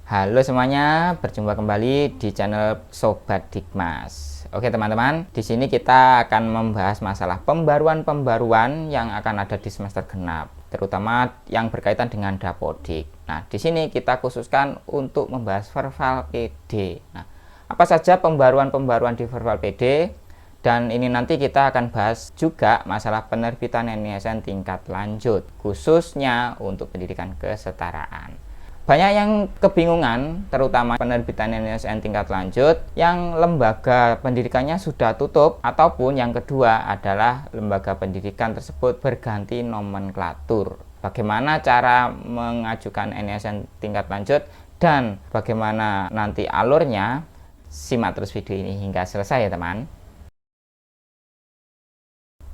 Halo semuanya, berjumpa kembali di channel Sobat Dikmas. Oke teman-teman, di sini kita akan membahas masalah pembaruan-pembaruan yang akan ada di semester genap, terutama yang berkaitan dengan Dapodik. Nah, di sini kita khususkan untuk membahas Verbal PD. Nah, apa saja pembaruan-pembaruan di Verbal PD? Dan ini nanti kita akan bahas juga masalah penerbitan NISN tingkat lanjut, khususnya untuk pendidikan kesetaraan. Banyak yang kebingungan, terutama penerbitan NISN tingkat lanjut yang lembaga pendidikannya sudah tutup, ataupun yang kedua adalah lembaga pendidikan tersebut berganti nomenklatur. Bagaimana cara mengajukan NISN tingkat lanjut dan bagaimana nanti alurnya? Simak terus video ini hingga selesai ya teman.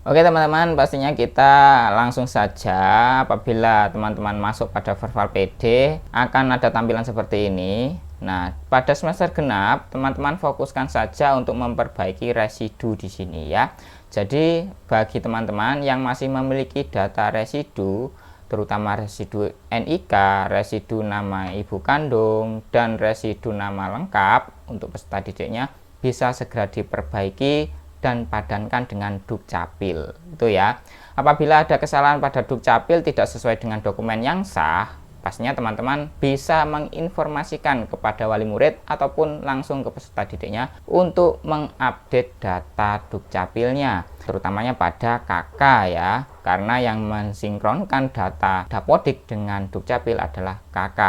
Oke teman-teman, pastinya kita langsung saja. Apabila teman-teman masuk pada Verbal PD, akan ada tampilan seperti ini. Nah, pada semester genap, teman-teman fokuskan saja untuk memperbaiki residu di sini ya. Jadi, bagi teman-teman yang masih memiliki data residu, terutama residu NIK, residu nama ibu kandung, dan residu nama lengkap untuk peserta didiknya, bisa segera diperbaiki dan padankan dengan Dukcapil itu ya. Apabila ada kesalahan pada Dukcapil tidak sesuai dengan dokumen yang sah, pastinya teman-teman bisa menginformasikan kepada wali murid ataupun langsung ke peserta didiknya untuk mengupdate data Dukcapilnya, terutamanya pada KK ya, karena yang mensinkronkan data Dapodik dengan Dukcapil adalah KK.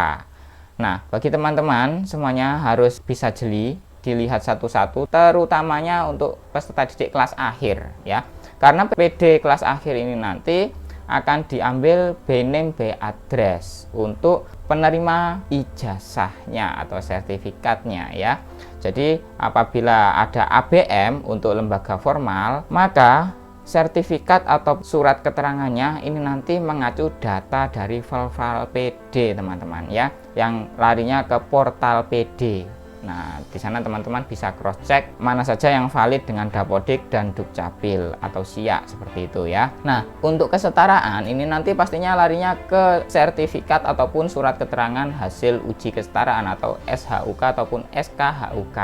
Nah, bagi teman-teman semuanya harus bisa jeli, dilihat satu-satu, terutamanya untuk peserta didik kelas akhir ya, karena PD kelas akhir ini nanti akan diambil BName by address untuk penerima ijazahnya atau sertifikatnya ya. Jadi apabila ada ABM untuk lembaga formal, maka sertifikat atau surat keterangannya ini nanti mengacu data dari Verbal PD teman-teman ya, yang larinya ke portal PD. Nah, di sana teman-teman bisa cross check mana saja yang valid dengan Dapodik dan Dukcapil atau SIA seperti itu ya. Nah, untuk kesetaraan ini nanti pastinya larinya ke sertifikat ataupun surat keterangan hasil uji kesetaraan atau SHUK ataupun SKHUK.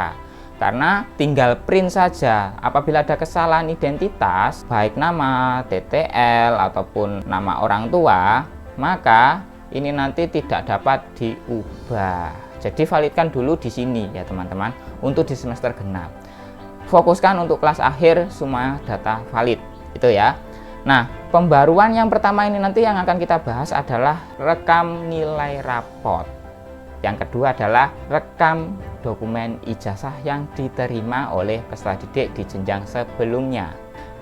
Karena tinggal print saja. Apabila ada kesalahan identitas, baik nama, TTL ataupun nama orang tua, maka ini nanti tidak dapat diubah. Jadi validkan dulu di sini ya teman-teman untuk di semester genap. Fokuskan untuk kelas akhir semua data valid itu ya. Nah, pembaruan yang pertama ini nanti yang akan kita bahas adalah rekam nilai rapot. Yang kedua adalah rekam dokumen ijazah yang diterima oleh peserta didik di jenjang sebelumnya.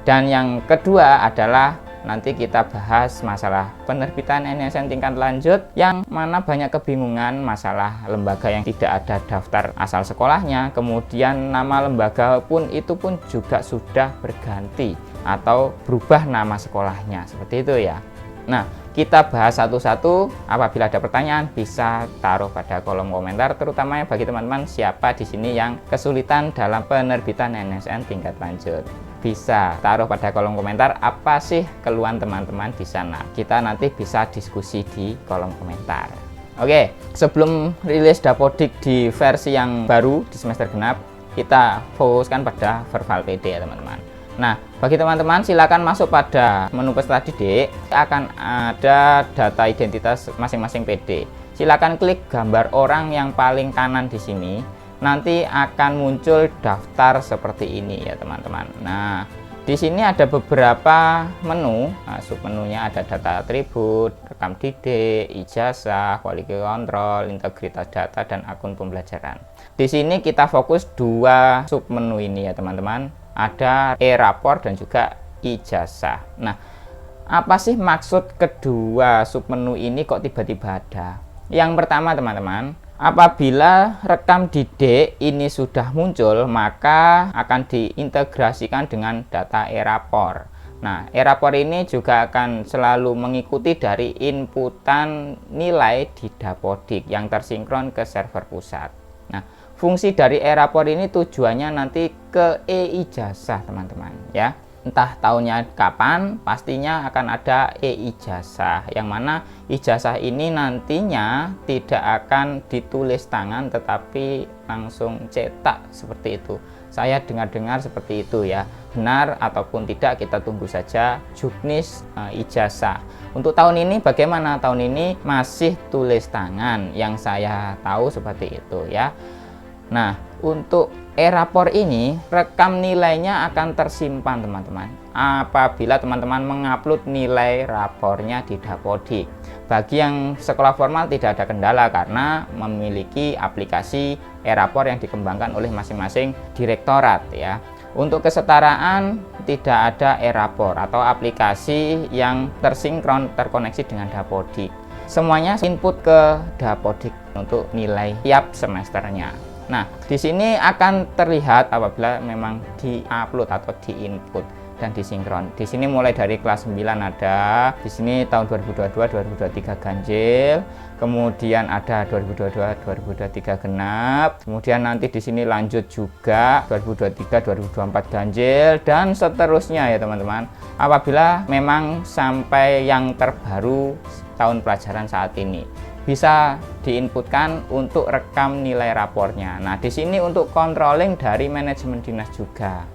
Dan yang kedua adalah nanti kita bahas masalah penerbitan NISN tingkat lanjut, yang mana banyak kebingungan masalah lembaga yang tidak ada daftar asal sekolahnya, kemudian nama lembaga pun itu pun juga sudah berganti atau berubah nama sekolahnya seperti itu ya. Nah, kita bahas satu-satu. Apabila ada pertanyaan bisa taruh pada kolom komentar, terutamanya bagi teman-teman siapa di sini yang kesulitan dalam penerbitan NISN tingkat lanjut. Bisa taruh pada kolom komentar apa sih keluhan teman-teman di sana. Kita nanti bisa diskusi di kolom komentar. Oke, sebelum rilis Dapodik di versi yang baru di semester genap, kita fokuskan pada Verbal PD ya teman-teman. Nah, bagi teman-teman silakan masuk pada menu peserta didik, akan ada data identitas masing-masing PD. Silakan klik gambar orang yang paling kanan di sini. Nanti akan muncul daftar seperti ini ya teman-teman. Nah, di sini ada beberapa menu. Nah, submenunya ada data atribut, rekam didik, ijazah, quality control, integritas data, dan akun pembelajaran. Di sini kita fokus dua submenu ini ya teman-teman. Ada e-rapor dan juga ijazah. Nah, apa sih maksud kedua submenu ini kok tiba-tiba ada? Yang pertama teman-teman, apabila rekam didik ini sudah muncul, maka akan diintegrasikan dengan data e-rapor. Nah, e-rapor ini juga akan selalu mengikuti dari inputan nilai di Dapodik yang tersinkron ke server pusat. Nah, fungsi dari e-rapor ini tujuannya nanti ke e-ijazah teman-teman ya. entah tahunnya kapan, pastinya akan ada e-ijazah, yang mana ijazah ini nantinya tidak akan ditulis tangan tetapi langsung cetak seperti itu. Saya dengar-dengar seperti itu ya. Benar ataupun tidak kita tunggu saja juknis ijazah. Untuk tahun ini bagaimana? Tahun ini masih tulis tangan, yang saya tahu seperti itu ya. Nah, untuk e-rapor ini rekam nilainya akan tersimpan teman-teman apabila teman-teman mengupload nilai rapornya di Dapodik. Bagi yang sekolah formal tidak ada kendala karena memiliki aplikasi e-rapor yang dikembangkan oleh masing-masing direktorat ya. Untuk kesetaraan tidak ada e-rapor atau aplikasi yang tersinkron terkoneksi dengan Dapodik. Semuanya input ke Dapodik untuk nilai tiap semesternya. Nah, di sini akan terlihat apabila memang di-upload atau di-input dan disinkron. Di sini mulai dari kelas 9 ada, di sini tahun 2022 2023 ganjil, kemudian ada 2022 2023 genap, kemudian nanti di sini lanjut juga 2023 2024 ganjil dan seterusnya ya teman-teman. Apabila memang sampai yang terbaru tahun pelajaran saat ini bisa diinputkan untuk rekam nilai rapornya. Nah, di sini untuk controlling dari manajemen dinas juga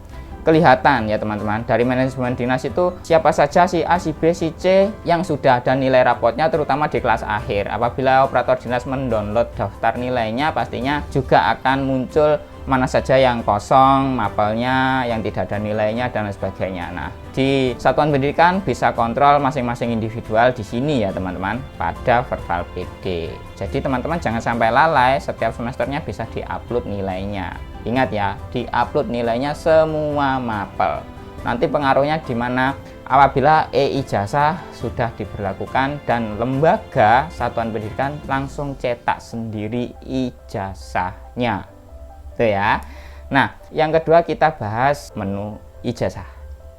kelihatan ya teman-teman. Dari manajemen dinas itu siapa saja si A, si B, si C yang sudah ada nilai raportnya, terutama di kelas akhir. Apabila operator dinas mendownload daftar nilainya, pastinya juga akan muncul mana saja yang kosong, mapelnya, yang tidak ada nilainya dan sebagainya. Nah, di satuan pendidikan bisa kontrol masing-masing individual di sini ya teman-teman pada Verval PD. Jadi teman-teman jangan sampai lalai, setiap semesternya bisa diupload nilainya. Ingat ya, diupload nilainya semua mapel. Nanti pengaruhnya di mana? Apabila e-ijazah sudah diberlakukan dan lembaga satuan pendidikan langsung cetak sendiri ijazahnya. Itu ya. Nah, yang kedua kita bahas menu ijazah.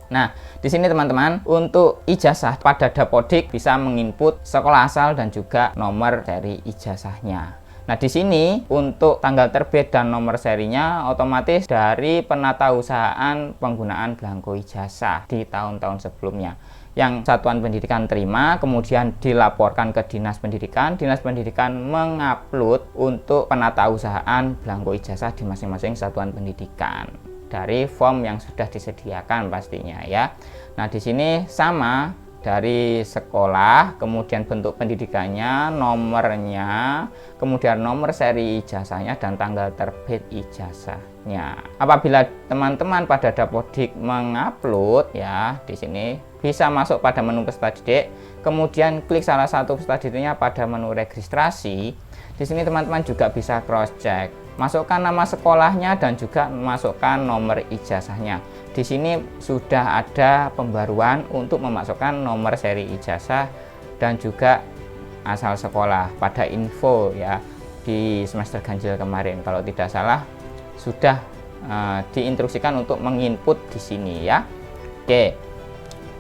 Nah, di sini teman-teman, untuk ijazah pada Dapodik bisa menginput sekolah asal dan juga nomor seri ijazahnya. Nah, di sini untuk tanggal terbit dan nomor serinya otomatis dari penatausahaan penggunaan belangko ijazah di tahun-tahun sebelumnya. Yang satuan pendidikan terima, kemudian dilaporkan ke dinas pendidikan mengupload untuk penatausahaan belangko ijazah di masing-masing satuan pendidikan dari form yang sudah disediakan pastinya ya. Nah, di sini sama dari sekolah, kemudian bentuk pendidikannya, nomornya, kemudian nomor seri ijazahnya dan tanggal terbit ijazahnya. Apabila teman-teman pada Dapodik mengupload ya, di sini bisa masuk pada menu peserta didik, kemudian klik salah satu peserta didiknya pada menu registrasi. Di sini teman-teman juga bisa cross check, masukkan nama sekolahnya dan juga masukkan nomor ijazahnya. Di sini sudah ada pembaruan untuk memasukkan nomor seri ijazah dan juga asal sekolah pada info ya di semester ganjil kemarin. Kalau tidak salah sudah diinstruksikan untuk menginput di sini ya. Oke.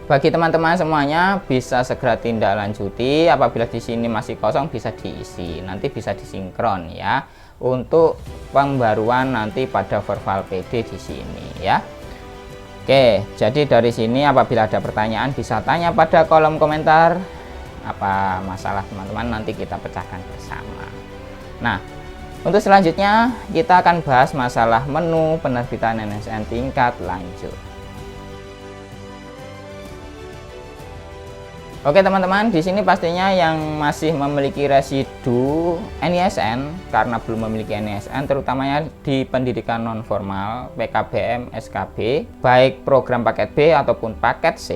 Bagi teman-teman semuanya bisa segera tindak lanjuti. Apabila di sini masih kosong bisa diisi, nanti bisa disinkron ya untuk pembaruan nanti pada Verval PD di sini ya. Oke, jadi dari sini apabila ada pertanyaan bisa tanya pada kolom komentar apa masalah teman-teman, nanti kita pecahkan bersama. Nah, untuk selanjutnya kita akan bahas masalah menu penerbitan NSN tingkat lanjut. Oke teman-teman, di sini pastinya yang masih memiliki residu NISN karena belum memiliki NISN, terutamanya di pendidikan non formal, PKBM, SKB, baik program paket B ataupun paket C,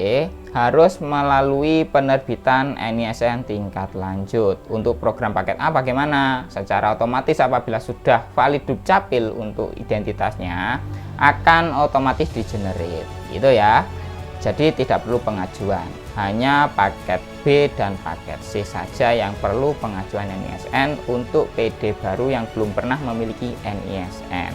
harus melalui penerbitan NISN tingkat lanjut. Untuk program paket A bagaimana? Secara otomatis apabila sudah valid Dukcapil untuk identitasnya, akan otomatis di-generate, gitu ya. Jadi tidak perlu pengajuan. Hanya paket B dan paket C saja yang perlu pengajuan NISN untuk PD baru yang belum pernah memiliki NISN.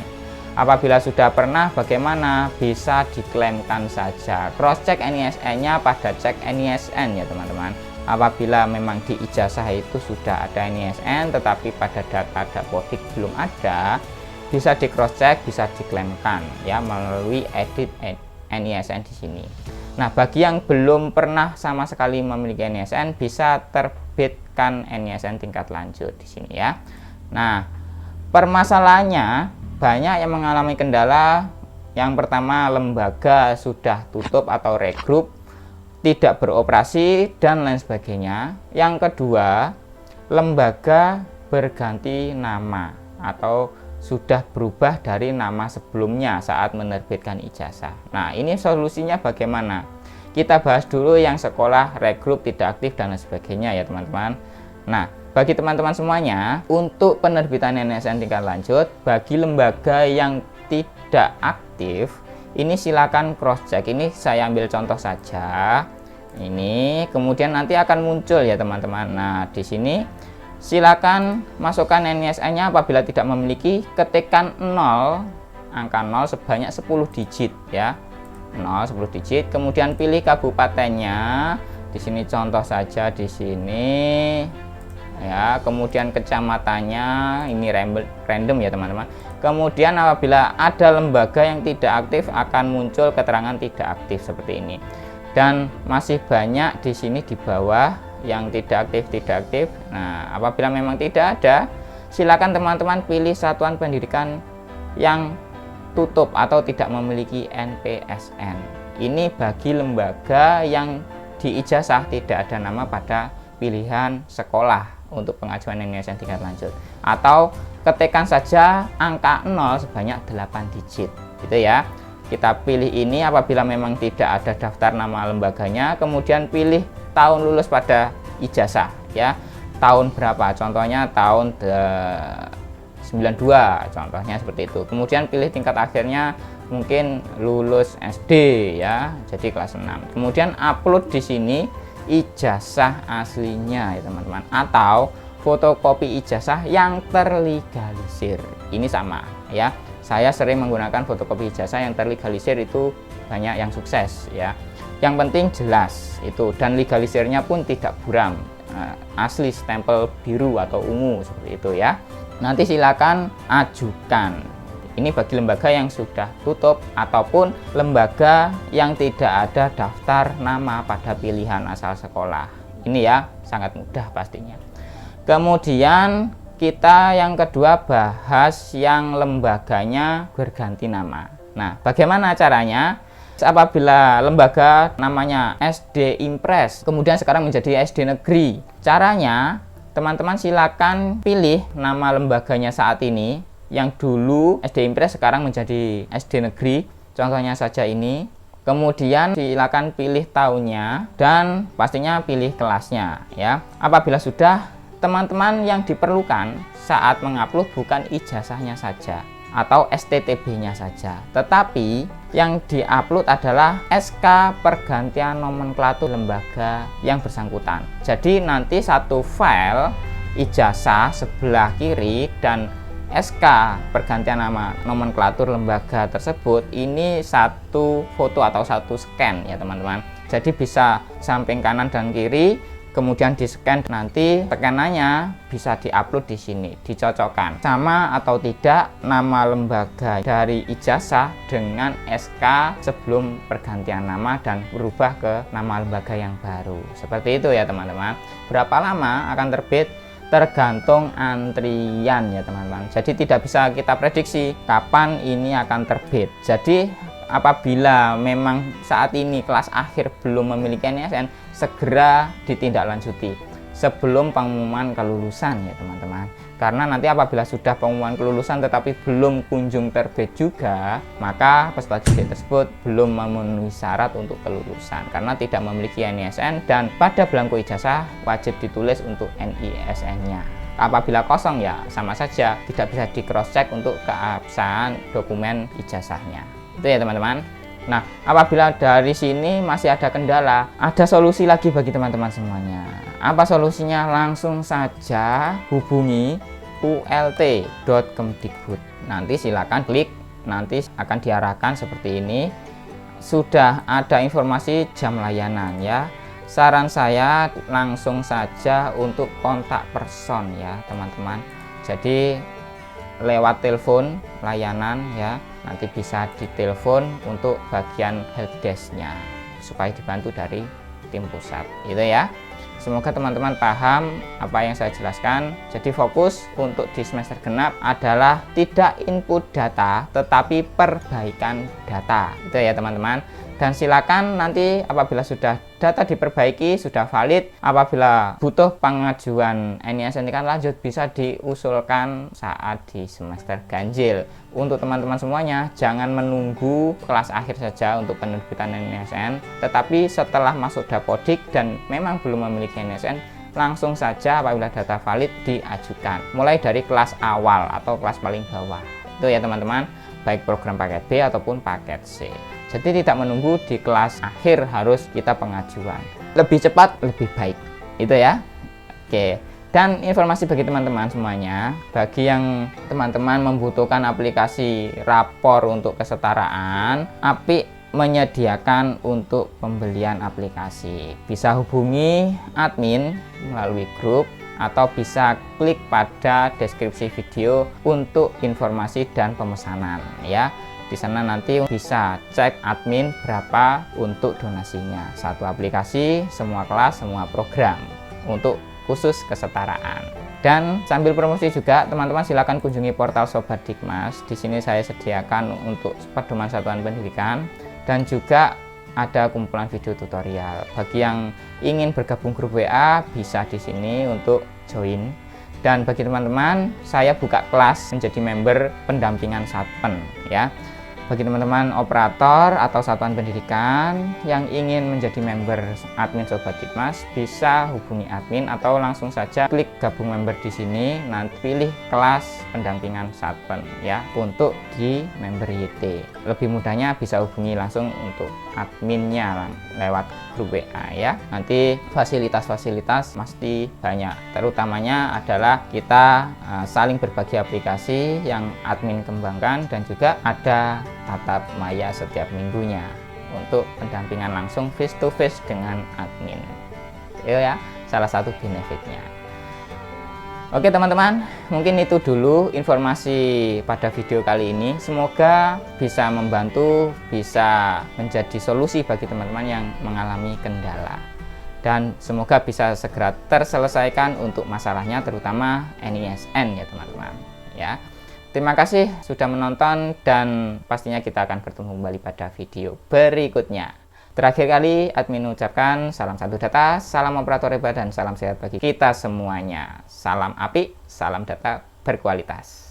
Apabila sudah pernah, bagaimana? Bisa diklaimkan saja. Cross check NISN-nya pada cek NISN ya teman-teman. Apabila memang di ijazah itu sudah ada NISN tetapi pada data Dapodik belum ada, bisa di cross check, bisa diklaimkan ya melalui edit NISN di sini. Nah, bagi yang belum pernah sama sekali memiliki NISN, bisa terbitkan NISN tingkat lanjut di sini ya. Nah, permasalahannya banyak yang mengalami kendala. Yang pertama, lembaga sudah tutup atau regroup, tidak beroperasi dan lain sebagainya. Yang kedua, lembaga berganti nama atau sudah berubah dari nama sebelumnya saat menerbitkan ijazah. Nah, ini solusinya bagaimana? Kita bahas dulu yang sekolah regroup, tidak aktif dan lain sebagainya ya teman-teman. Nah, bagi teman-teman semuanya, untuk penerbitan NISN tingkat lanjut, bagi lembaga yang tidak aktif, ini silakan cross check. Ini saya ambil contoh saja. Ini kemudian nanti akan muncul ya teman-teman. Nah, di sini silakan masukkan NISN-nya. Apabila tidak memiliki, ketikkan 0, angka 0 sebanyak 10 digit ya. 0 10 digit. Kemudian pilih kabupatennya. Di sini contoh saja di sini. Ya, kemudian kecamatannya ini random ya teman-teman. Kemudian apabila ada lembaga yang tidak aktif, akan muncul keterangan tidak aktif seperti ini. Dan masih banyak di sini di bawah yang tidak aktif. Nah, apabila memang tidak ada, silakan teman-teman pilih satuan pendidikan yang tutup atau tidak memiliki NPSN. Ini bagi lembaga yang di ijazah tidak ada nama pada pilihan sekolah untuk pengajuan NISN tingkat lanjut, atau ketikkan saja angka 0 sebanyak 8 digit gitu ya. Kita pilih ini apabila memang tidak ada daftar nama lembaganya, kemudian pilih tahun lulus pada ijazah ya, tahun berapa, contohnya tahun 92 contohnya seperti itu. Kemudian pilih tingkat akhirnya, mungkin lulus SD ya, jadi kelas 6. Kemudian upload di sini ijazah aslinya ya teman-teman, atau fotokopi ijazah yang terlegalisir. Ini sama ya, saya sering menggunakan fotokopi ijazah yang terlegalisir, itu banyak yang sukses ya. Yang penting jelas itu, dan legalisirnya pun tidak buram, asli stempel biru atau ungu seperti itu ya. Nanti silakan ajukan. Ini bagi lembaga yang sudah tutup ataupun lembaga yang tidak ada daftar nama pada pilihan asal sekolah. Ini ya, sangat mudah pastinya. Kemudian kita yang kedua bahas yang lembaganya berganti nama. Nah, bagaimana caranya? Apabila lembaga namanya SD Impres, kemudian sekarang menjadi SD Negeri. Caranya, teman-teman silakan pilih nama lembaganya saat ini. Yang dulu SD Impres sekarang menjadi SD Negeri, contohnya saja ini. Kemudian silakan pilih tahunnya dan pastinya pilih kelasnya ya. Apabila sudah, teman-teman yang diperlukan saat mengupload bukan ijazahnya saja atau STTB-nya saja, tetapi yang diupload adalah SK pergantian nomenklatur lembaga yang bersangkutan. Jadi nanti satu file ijazah sebelah kiri dan SK pergantian nama nomenklatur lembaga tersebut, ini satu foto atau satu scan ya teman-teman. Jadi bisa samping kanan dan kiri, kemudian di scan, nanti tekanannya bisa diupload di sini, dicocokkan sama atau tidak nama lembaga dari ijazah dengan SK sebelum pergantian nama dan berubah ke nama lembaga yang baru. Seperti itu ya teman-teman. Berapa lama akan terbit? Tergantung antrian ya teman-teman. Jadi tidak bisa kita prediksi kapan ini akan terbit. Jadi apabila memang saat ini kelas akhir belum memiliki NISN, segera ditindaklanjuti sebelum pengumuman kelulusan ya teman-teman. Karena nanti apabila sudah pengumuman kelulusan tetapi belum kunjung terbit juga, maka peserta didik tersebut belum memenuhi syarat untuk kelulusan karena tidak memiliki NISN, dan pada belangko ijazah wajib ditulis untuk NISN-nya. Apabila kosong ya sama saja, tidak bisa di cross check untuk keabsahan dokumen ijazahnya. Itu ya teman-teman. Nah, apabila dari sini masih ada kendala, ada solusi lagi bagi teman-teman semuanya. Apa solusinya? Langsung saja hubungi ult.kemdikbud. Nanti silakan klik, nanti akan diarahkan seperti ini. Sudah ada informasi jam layanan ya. Saran saya langsung saja untuk kontak person ya teman-teman. Jadi lewat telepon layanan ya. nanti bisa ditelepon untuk bagian helpdesk-nya supaya dibantu dari tim pusat, gitu ya. Semoga teman-teman paham apa yang saya jelaskan. Jadi fokus untuk di semester genap adalah tidak input data, tetapi perbaikan data. Itu ya teman-teman. Dan silakan nanti apabila sudah data diperbaiki, sudah valid, apabila butuh pengajuan NIS tingkat lanjut bisa diusulkan saat di semester ganjil. Untuk teman-teman semuanya, jangan menunggu kelas akhir saja untuk penerbitan NISN, tetapi setelah masuk Dapodik dan memang belum memiliki NISN, langsung saja apabila data valid diajukan. Mulai dari kelas awal atau kelas paling bawah. Itu ya teman-teman, baik program paket B ataupun paket C. Jadi tidak menunggu di kelas akhir harus kita pengajuan. Lebih cepat, lebih baik. Itu ya. Oke. Dan informasi bagi teman-teman semuanya, bagi yang teman-teman membutuhkan aplikasi rapor untuk kesetaraan, API menyediakan untuk pembelian aplikasi. Bisa hubungi admin melalui grup atau bisa klik pada deskripsi video untuk informasi dan pemesanan ya. Di sana nanti bisa cek admin berapa untuk donasinya. Satu aplikasi, semua kelas, semua program untuk khusus kesetaraan. Dan sambil promosi juga, teman-teman silakan kunjungi portal Sobat Dikmas. Di sini saya sediakan untuk pedoman satuan pendidikan dan juga ada kumpulan video tutorial. Bagi yang ingin bergabung grup WA bisa di sini untuk join. Dan bagi teman-teman, saya buka kelas menjadi member pendampingan Satpen ya. Bagi teman-teman operator atau satuan pendidikan yang ingin menjadi member admin Sobat Dikmas, bisa hubungi admin atau langsung saja klik gabung member di sini, nanti pilih kelas pendampingan Satpen ya untuk di member YT. Lebih mudahnya bisa hubungi langsung untuk adminnya lewat grup WA ya. Nanti fasilitas-fasilitas pasti banyak, terutamanya adalah kita saling berbagi aplikasi yang admin kembangkan dan juga ada tatap maya setiap minggunya untuk pendampingan langsung face to face dengan admin. Itu ya salah satu benefitnya. Oke teman-teman, mungkin itu dulu informasi pada video kali ini. Semoga bisa membantu, bisa menjadi solusi bagi teman-teman yang mengalami kendala. Dan semoga bisa segera terselesaikan untuk masalahnya, terutama NISN ya teman-teman ya. Terima kasih sudah menonton dan pastinya kita akan bertemu kembali pada video berikutnya. Terakhir kali, admin mengucapkan salam satu data, salam operator hebat, dan salam sehat bagi kita semuanya. Salam API, salam data berkualitas.